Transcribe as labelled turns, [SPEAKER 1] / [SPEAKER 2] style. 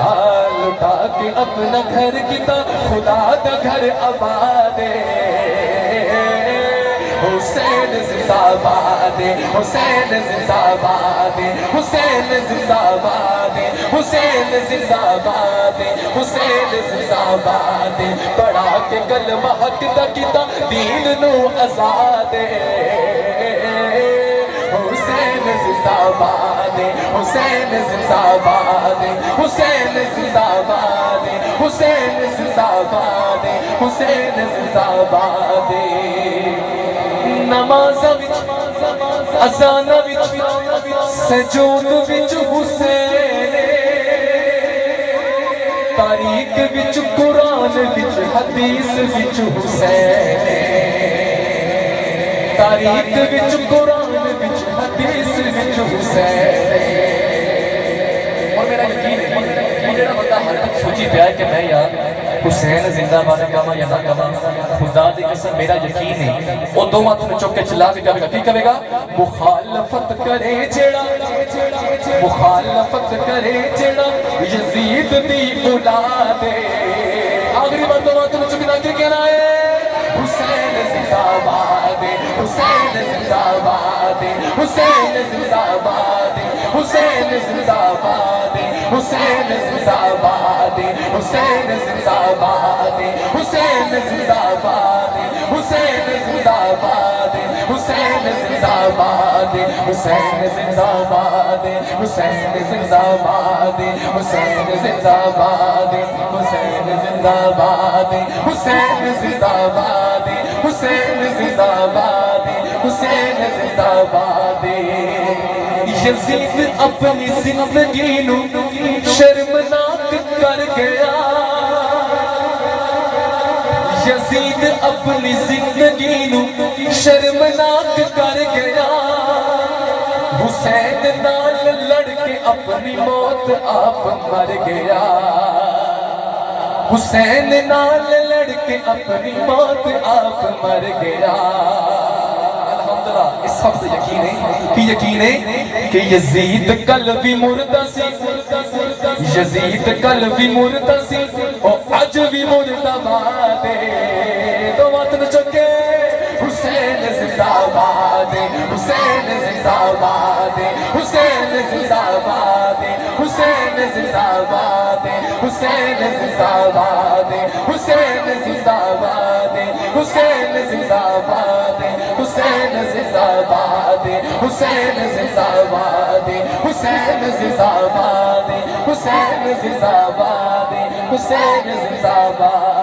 [SPEAKER 1] حال لٹا کے اپنا گھر کتا خدا دا گھر آباد حسین زندہ باد حسین زندہ باد حسین زندہ باد حسین زندہ باد حسین زندہ باد پڑھا کے کلمہ حق دا کتا دین نو آزاد حسین زندہ باد حسین زندہ باد حسین زندہ باد حسین زندہ باد حسین زندہ باد نماز وچ اذان وچ سجود وچ حسین تاریخ وچ قرآن وچ حدیث وچ حسین تاریخ وچ قرآن وچ حدیث وچ حسین اور میرا یقین ہے میرا بندہ ہر وقت سوچی پیا ہے کہ میں یار حسین زندہ باد کہاں یا نہ کہاں خدا دی قسم میرا یقین ہے وہ دو ہاتھ میں چوک کے چلا کے کہے گا کی کہے گا مخالفت کرے جڑا مخالفت کرے جڑا یزید دی اولاد آخری بار دو ہاتھ میں چکنا کے کہنا ہے حسین زندہ باد حسین زندہ باد حسین زندہ باد حسین زندہ باد حسین زندہ باد حسین زندہ باد حسین زندہ باد حسین زندہ باد حسین زندہ باد حسین زندہ باد حسین زندہ باد حسین زندہ باد حسین زندہ باد حسین زندہ باد حسین زندہ باد حسین زندہ باد یزید اپنی زندگی نو شرمناک کر گیا یزید اپنی زندگی نو شرمناک کر گیا حسین نال لڑ کے اپنی موت آپ مر گیا حسین نال لڑ کے اپنی موت آپ مر گیا اس وقت یقین ہے کہ یزید کل بھی مردہ سی یزید کل بھی مردہ سی اور آج بھی مردہ باد تو وطن چکے حسین زندہ باد حسین زندہ باد حسین زندہ باد حسین زندہ باد حسین زندہ باد حسین زندہ باد حسین زندہ باد حسین زندہ باد حسین زندہ باد حسین زندہ باد حسین زندہ باد حسین زندہ باد